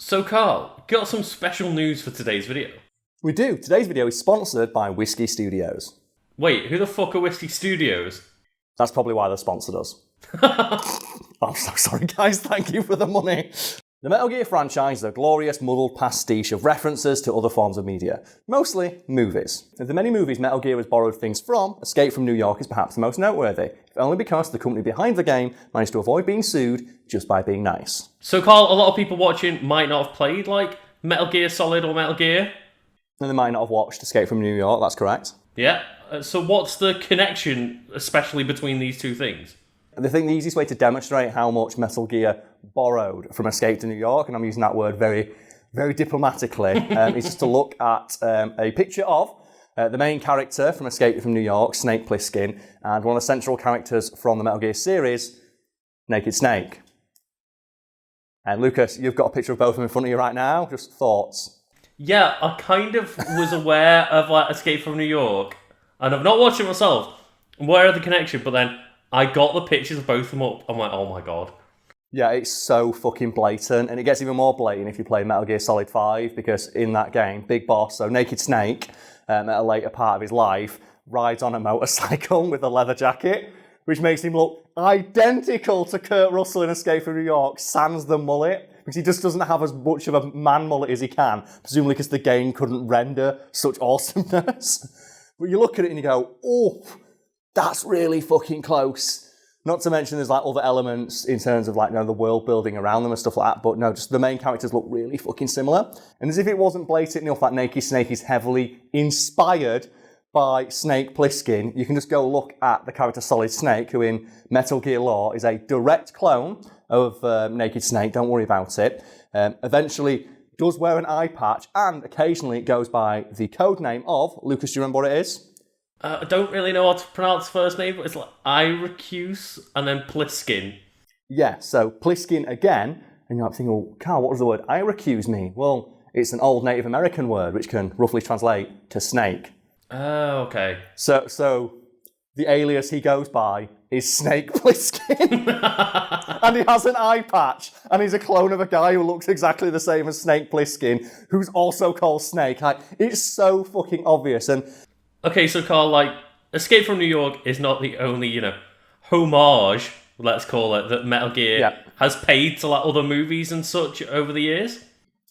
So Carl, got some special news for today's video. We do. Today's video is sponsored by Whiskey Studios. Wait, who the fuck are Whiskey Studios? That's probably why they sponsored us. I'm so sorry, guys. Thank you for the money. The Metal Gear franchise is a glorious, muddled pastiche of references to other forms of media, mostly movies. Of the many movies Metal Gear has borrowed things from, Escape from New York is perhaps the most noteworthy, if only because the company behind the game managed to avoid being sued just by being nice. So Carl, a lot of people watching might not have played, like, Metal Gear Solid or Metal Gear. And they might not have watched Escape from New York, that's correct. Yeah, so what's the connection, especially between these two things? I think the easiest way to demonstrate how much Metal Gear borrowed from Escape to New York, and I'm using that word very, very diplomatically, is just to look at a picture of the main character from Escape from New York, Snake Plissken, and one of the central characters from the Metal Gear series, Naked Snake. And Lucas, you've got a picture of both of them in front of you right now. Just thoughts? Yeah, I kind of was aware of like Escape from New York, and I've not watched it myself. I'm aware of the connection, but then I got the pictures of both of them up. I'm like, oh my god. Yeah, it's so fucking blatant, and it gets even more blatant if you play Metal Gear Solid 5, because in that game, Big Boss, so Naked Snake, at a later part of his life, rides on a motorcycle with a leather jacket, which makes him look identical to Kurt Russell in Escape from New York, sans the mullet, because he just doesn't have as much of a man mullet as he can, presumably because the game couldn't render such awesomeness. But you look at it and you go, oh, that's really fucking close. Not to mention there's like other elements in terms of like, you know, the world building around them and stuff like that, but no, just the main characters look really fucking similar. And as if it wasn't blatant enough that Naked Snake is heavily inspired by Snake Plissken, you can just go look at the character Solid Snake, who in Metal Gear lore is a direct clone of Naked Snake, don't worry about it. Eventually does wear an eye patch, and occasionally it goes by the code name of, Lucas, do you remember what it is? I don't really know how to pronounce the first name, but it's like Iracuse and then Plissken. Yeah, so Plissken again, and you're thinking, well, Carl, what does the word Iracuse mean? Well, it's an old Native American word which can roughly translate to snake. Oh, okay. So the alias he goes by is Snake Plissken. And he has an eye patch, and he's a clone of a guy who looks exactly the same as Snake Plissken, who's also called Snake. Like, it's so fucking obvious, and okay, so Carl, like, Escape from New York is not the only, homage, let's call it, that Metal Gear has paid to like other movies and such over the years.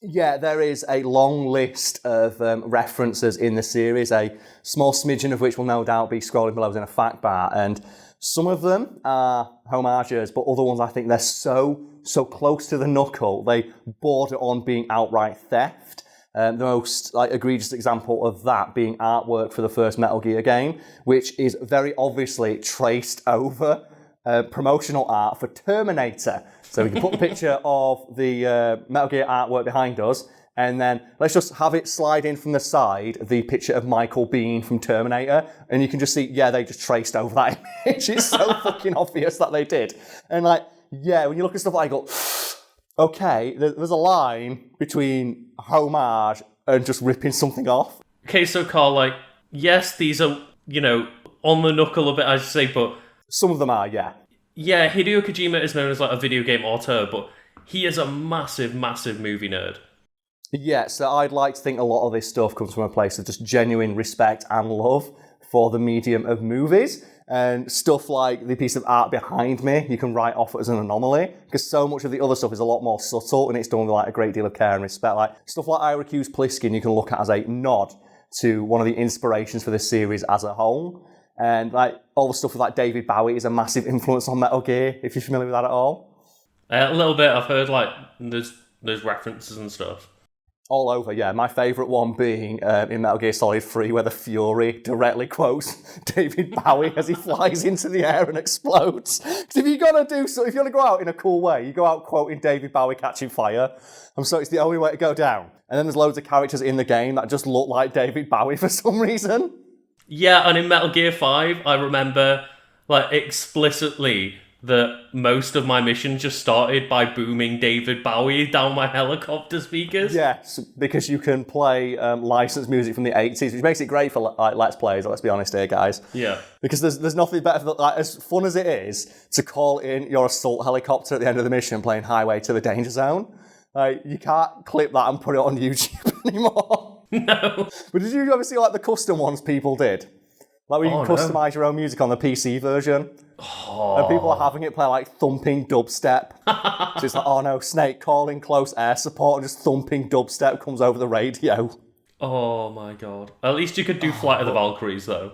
Yeah, there is a long list of references in the series, a small smidgen of which will no doubt be scrolling below in a fact bar, and some of them are homages, but other ones I think they're so close to the knuckle, they border on being outright theft. The most egregious example of that being artwork for the first Metal Gear game, which is very obviously traced over promotional art for Terminator. So we can put the picture of the Metal Gear artwork behind us, and then let's just have it slide in from the side, the picture of Michael Biehn from Terminator, and you can just see, yeah, they just traced over that image. It's so fucking obvious that they did. And when you look at stuff like that, I go, okay, there's a line between homage and just ripping something off. Okay, so Carl, yes, these are, on the knuckle a bit, I should say, but some of them are, yeah. Yeah, Hideo Kojima is known as a video game auteur, but he is a massive, massive movie nerd. Yeah, so I'd like to think a lot of this stuff comes from a place of just genuine respect and love for the medium of movies. And stuff like the piece of art behind me, you can write off as an anomaly, because so much of the other stuff is a lot more subtle and it's done with a great deal of care and respect. Like stuff like Iracuse Plissken, you can look at as a nod to one of the inspirations for this series as a whole. And all the stuff with David Bowie is a massive influence on Metal Gear, if you're familiar with that at all. A little bit. I've heard there's references and stuff. All over, yeah. My favourite one being in Metal Gear Solid 3, where the Fury directly quotes David Bowie as he flies into the air and explodes. Because if you're going to do so, if you want to go out in a cool way, you go out quoting David Bowie catching fire. And so it's the only way to go down. And then there's loads of characters in the game that just look like David Bowie for some reason. Yeah, and in Metal Gear 5, I remember explicitly that most of my missions just started by booming David Bowie down my helicopter speakers. Yes, because you can play licensed music from the 80s, which makes it great for Let's Plays, let's be honest here, guys. Yeah. Because there's nothing better than, as fun as it is, to call in your assault helicopter at the end of the mission playing Highway to the Danger Zone. Like, you can't clip that and put it on YouTube anymore. No. But did you ever see, like, the custom ones people did? Like, where you can customise your own music on the PC version. And people are having it play, like, thumping dubstep. So it's like, oh no, Snake calling close air support, and just thumping dubstep comes over the radio. Oh my god. At least you could do Flight of the Valkyries, though.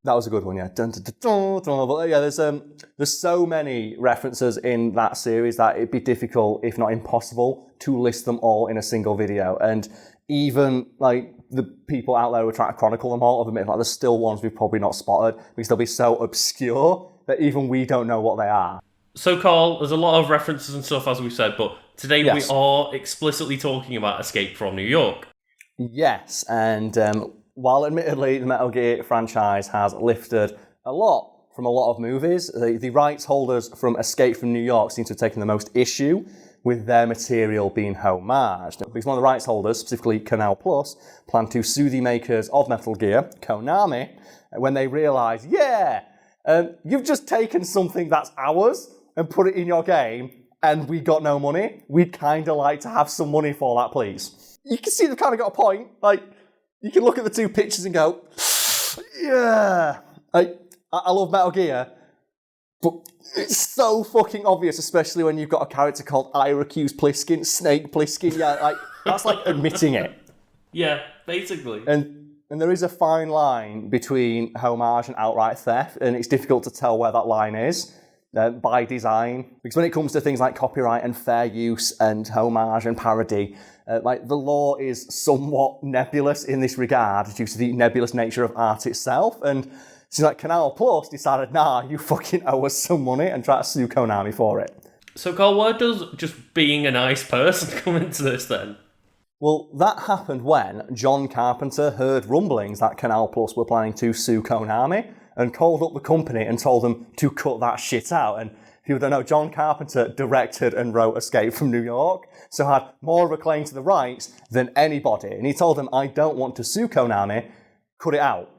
That was a good one, yeah. Dun, dun, dun, dun, dun. But yeah, there's so many references in that series that it'd be difficult, if not impossible, to list them all in a single video. And even, like, the people out there who are trying to chronicle them all have admitted, like, there's still ones we've probably not spotted because they'll be so obscure that even we don't know what they are. So, Carl, there's a lot of references and stuff, as we said, but today Yes. we are explicitly talking about Escape from New York. Yes, and while admittedly the Metal Gear franchise has lifted a lot from a lot of movies, the rights holders from Escape from New York seem to have taken the most issue with their material being homaged. Because one of the rights holders, specifically Canal Plus, plan to sue the makers of Metal Gear, Konami, when they realise, you've just taken something that's ours and put it in your game, and we got no money. We'd kind of like to have some money for that, please. You can see they've kind of got a point. Like, you can look at the two pictures and go, yeah. Like, I love Metal Gear, but it's so fucking obvious, especially when you've got a character called Syracuse Pliskin, Snake Plissken. Yeah, like, that's like admitting it. Yeah, basically. And there is a fine line between homage and outright theft, and it's difficult to tell where that line is by design. Because when it comes to things like copyright and fair use and homage and parody, like, the law is somewhat nebulous in this regard due to the nebulous nature of art itself. And so, like, Canal Plus decided, nah, you fucking owe us some money, and try to sue Konami for it. So, Carl, where does just being a nice person come into this then? Well, that happened when John Carpenter heard rumblings that Canal Plus were planning to sue Konami and called up the company and told them to cut that shit out. And if you don't know, John Carpenter directed and wrote Escape from New York, so had more of a claim to the rights than anybody. And he told them, I don't want to sue Konami, cut it out.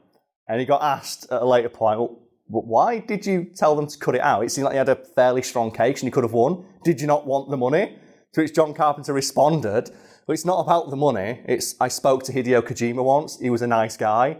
And he got asked at a later point, well, why did you tell them to cut it out? It seemed like he had a fairly strong case and he could have won. Did you not want the money? To which John Carpenter responded, well, it's not about the money. I spoke to Hideo Kojima once. He was a nice guy.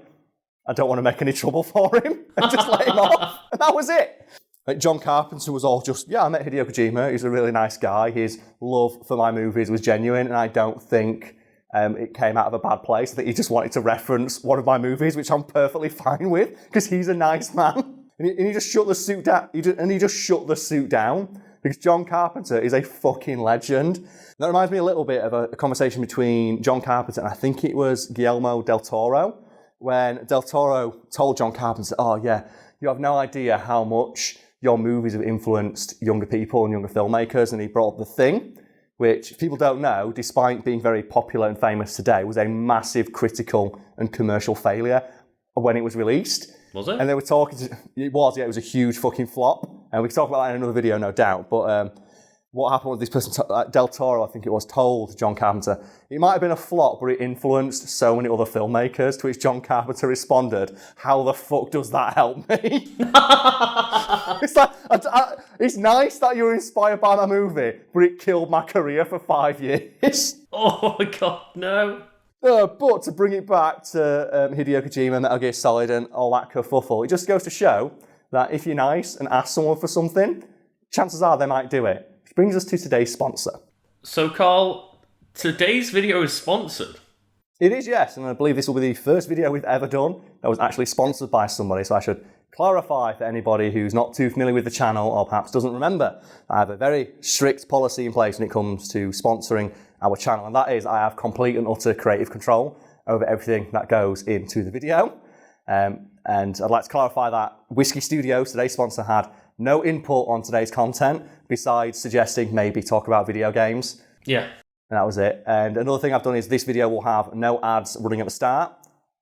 I don't want to make any trouble for him. And just let him off. And that was it. Like, John Carpenter was all just, I met Hideo Kojima. He's a really nice guy. His love for my movies was genuine. And I don't think it came out of a bad place. I think he just wanted to reference one of my movies, which I'm perfectly fine with, because he's a nice man. And he just shut the suit down. He just shut the suit down, because John Carpenter is a fucking legend. That reminds me a little bit of a conversation between John Carpenter and I think it was Guillermo del Toro, when del Toro told John Carpenter, oh yeah, you have no idea how much your movies have influenced younger people and younger filmmakers. And he brought up The Thing, which, if people don't know, despite being very popular and famous today, was a massive critical and commercial failure when it was released. Was it? And they were talking to... It was a huge fucking flop. And we can talk about that in another video, no doubt. But what happened with this person, Del Toro, I think it was, told John Carpenter, it might have been a flop, but it influenced so many other filmmakers, to which John Carpenter responded, how the fuck does that help me? It's like, it's nice that you were inspired by my movie, but it killed my career for 5 years. Oh my god, no. But to bring it back to Hideo Kojima, Metal Gear Solid and all that kerfuffle, it just goes to show that if you're nice and ask someone for something, chances are they might do it. Which brings us to today's sponsor. So, Carl, today's video is sponsored. It is, yes, and I believe this will be the first video we've ever done that was actually sponsored by somebody, so I should clarify for anybody who's not too familiar with the channel or perhaps doesn't remember. I have a very strict policy in place when it comes to sponsoring our channel, and that is I have complete and utter creative control over everything that goes into the video. And I'd like to clarify that Whiskey Studios, today's sponsor, had no input on today's content besides suggesting maybe talk about video games. Yeah. And that was it. And another thing I've done is this video will have no ads running at the start,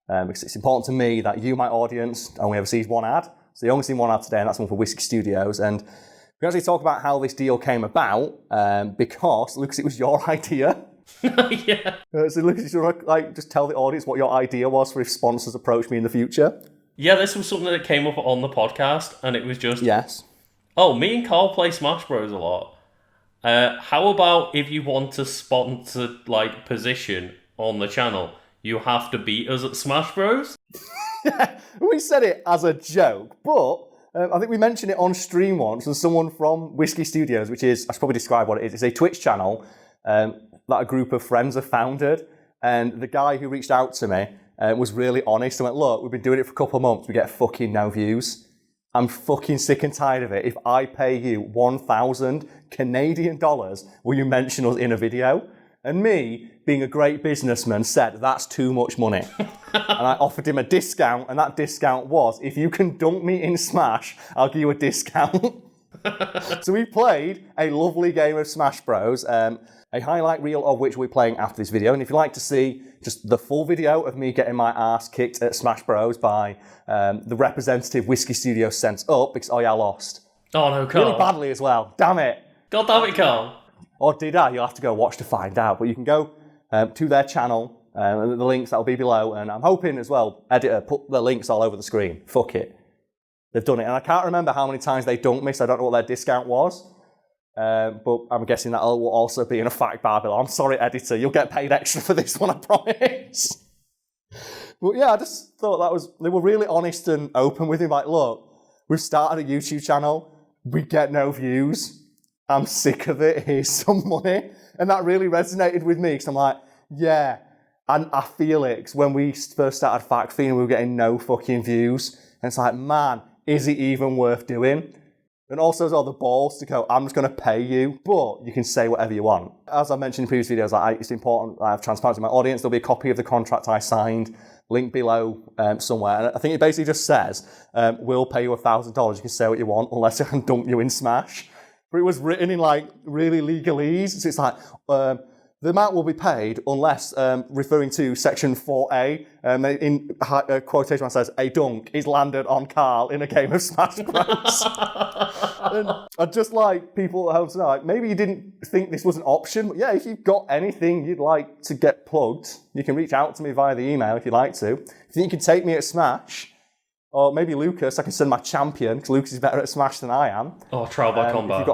because it's important to me that you, my audience, only ever sees one ad. So you only seen one ad today, and that's one for Whiskey Studios. And we actually talk about how this deal came about, because, Lucas, it was your idea. Yeah. So Lucas, you want to just tell the audience what your idea was for if sponsors approach me in the future? Yeah, this was something that came up on the podcast, and it was just... Yes. Oh, me and Carl play Smash Bros. A lot. How about if you want a sponsored like position on the channel, you have to beat us at Smash Bros? We said it as a joke, but I think we mentioned it on stream once, and someone from Whiskey Studios, which is, I should probably describe what it is, it's a Twitch channel that a group of friends have founded, and the guy who reached out to me was really honest and went, look, we've been doing it for a couple of months, we get fucking no views. I'm fucking sick and tired of it. If I pay you 1,000 Canadian dollars, will you mention us in a video? And me, being a great businessman, said, that's too much money. And I offered him a discount, and that discount was, if you can dunk me in Smash, I'll give you a discount. So we played a lovely game of Smash Bros, a highlight reel of which we're playing after this video. And if you'd like to see just the full video of me getting my ass kicked at Smash Bros by the representative Whiskey Studio sent up, because, I lost. Oh no, Carl. Really badly as well. Damn it. God damn it, Carl. Or did I? You'll have to go watch to find out. But you can go to their channel, the links that'll be below, and I'm hoping as well, editor, put the links all over the screen. Fuck it. They've done it. And I can't remember how many times they dunked me, so I don't know what their discount was. But I'm guessing that will also be in a fact bar bill. I'm sorry, editor. You'll get paid extra for this one, I promise. But yeah, I just thought they were really honest and open with me. Like, look, we've started a YouTube channel. We get no views. I'm sick of it. Here's some money. And that really resonated with me, because I'm like, yeah, and I feel it. Because when we first started Fact Fiend, we were getting no fucking views. And it's like, man, is it even worth doing? And also as well, the balls to go, I'm just going to pay you, but you can say whatever you want. As I mentioned in previous videos, it's important I have transparency with my audience. There'll be a copy of the contract I signed, link below somewhere. And I think it basically just says, we'll pay you $1,000. You can say what you want, unless I can dunk you in Smash. But it was written in like really legalese. So it's like, the amount will be paid unless, referring to section 4A, in quotation marks says, a dunk is landed on Karl in a game of Smash Bros. And I'd just like people at home to know, like, maybe you didn't think this was an option, but yeah, if you've got anything you'd like to get plugged, you can reach out to me via the email if you'd like to. If you think you can take me at Smash, or maybe Lucas, I can send my champion, because Lucas is better at Smash than I am. Oh, trial by combat.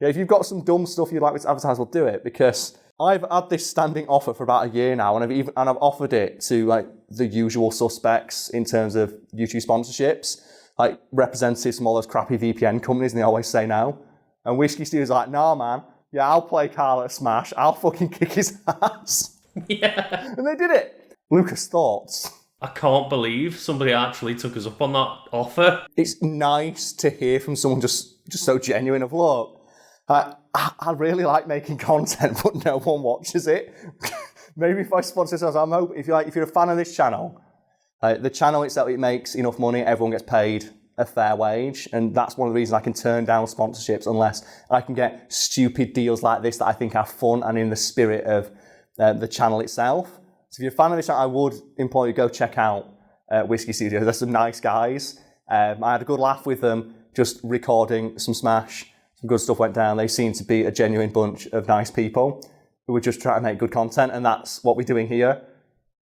If you've got some dumb stuff you'd like me to advertise, we'll do it, because I've had this standing offer for about a year now, and I've offered it to like the usual suspects in terms of YouTube sponsorships, like representatives from all those crappy VPN companies, and they always say no. And Whiskey Studios like, nah, man, yeah, I'll play Karl at Smash, I'll fucking kick his ass. Yeah. And they did it. Lucas, thoughts? I can't believe somebody actually took us up on that offer. It's nice to hear from someone just so genuine of, look, I really like making content, but no one watches it. Maybe if I sponsor this, I'm hoping if you're a fan of this channel, the channel itself, it makes enough money, everyone gets paid a fair wage, and that's one of the reasons I can turn down sponsorships unless I can get stupid deals like this that I think are fun and in the spirit of the channel itself. So if you're a fan of this channel, I would implore you to go check out Whiskey Studios. They're some nice guys. I had a good laugh with them just recording some Smash. Some good stuff went down. They seem to be a genuine bunch of nice people who were just trying to make good content, and that's what we're doing here.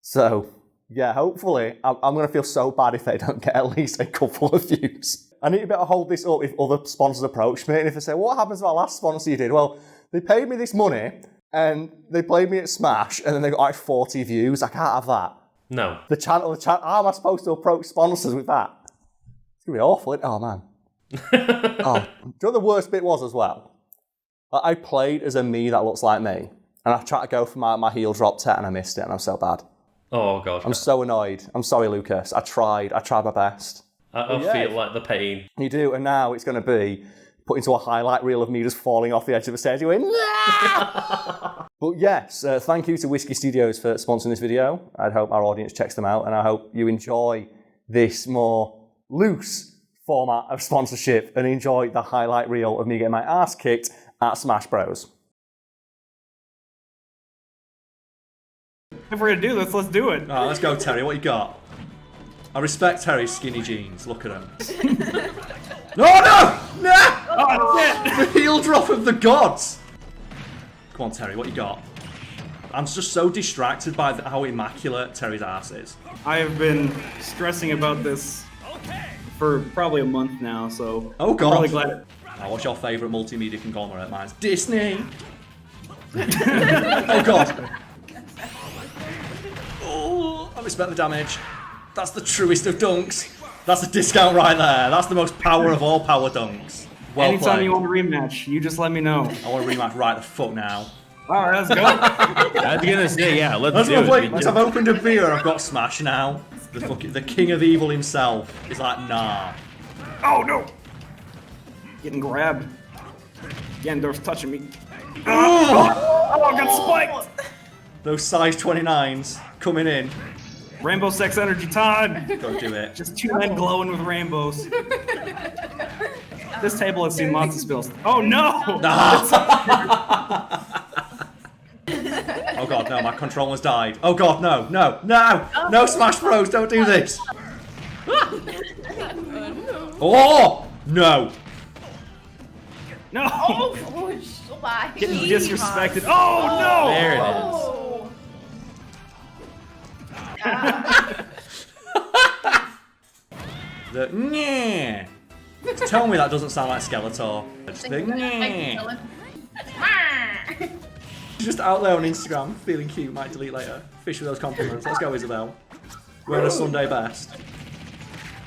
So, yeah, hopefully, I'm going to feel so bad if they don't get at least a couple of views. I need to better hold this up if other sponsors approach me, and if they say, what happens to our last sponsor you did? Well, they paid me this money, and they played me at Smash, and then they got like 40 views. I can't have that. No. The channel, how am I supposed to approach sponsors with that? It's going to be awful, isn't it? Oh, man. Do you know what the worst bit was as well? I played as a me that looks like me, and I tried to go for my heel drop tet and I missed it, and I'm so bad. Oh gosh. I'm so annoyed. I'm sorry, Lucas. I tried my best. I feel like the pain. You do, and now it's going to be put into a highlight reel of me just falling off the edge of the stage going, nah! But yes, thank you to Whiskey Studios for sponsoring this video. I hope our audience checks them out, and I hope you enjoy this more loose format of sponsorship and enjoy the highlight reel of me getting my ass kicked at Smash Bros. If we're gonna do this, let's do it. Alright, let's go, Terry. What you got? I respect Terry's skinny jeans. Look at him. No! Oh, shit! The heel drop of the gods! Come on, Terry, what you got? I'm just so distracted by how immaculate Terry's ass is. I have been stressing about this for probably a month now, so oh god, I'm really glad. Now, what's your favourite multimedia conglomerate? Mine's Disney. Oh god. Oh, I respect the damage. That's the truest of dunks. That's a discount right there. That's the most power of all power dunks. Well Anytime played. you want a rematch, you just let me know. I want to rematch right the fuck now. All right, let's go. I was gonna say, yeah, let's do it. Once I've opened a beer, I've got Smash now. The king of evil himself is like, nah. Oh no! Getting grabbed. Gandorf's touching me. Oh, I got spiked! Those size 29s coming in. Rainbow sex energy time! Go do it. Just two men glowing with rainbows. This table has seen lots of spills. Oh no! Oh god, no, my controller's died. Oh god, no, no, no! No Smash Bros, don't do this! Oh! No! No! Oh, bye. Getting disrespected. Oh no! There it is. Oh. The nyeh. Tell me that doesn't sound like Skeletor. Just the nyeh. Just out there on Instagram, feeling cute, might delete later. Fish with those compliments. Let's go, Isabel. We're on a Sunday best.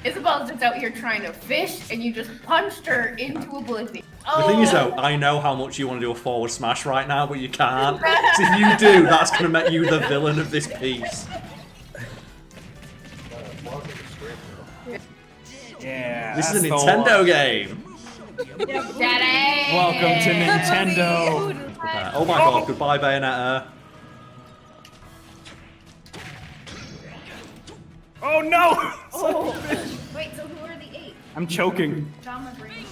Isabel's just out here trying to fish, and you just punched her into oblivion. The thing is though, I know how much you want to do a forward smash right now, but you can't. So if you do, that's going to make you the villain of this piece. Yeah. This is a that's the Nintendo one. game. Daddy! Welcome to Nintendo. Oh my god, goodbye Bayonetta. Oh no! Oh. Wait, so who are the 8? I'm choking. Drama brain.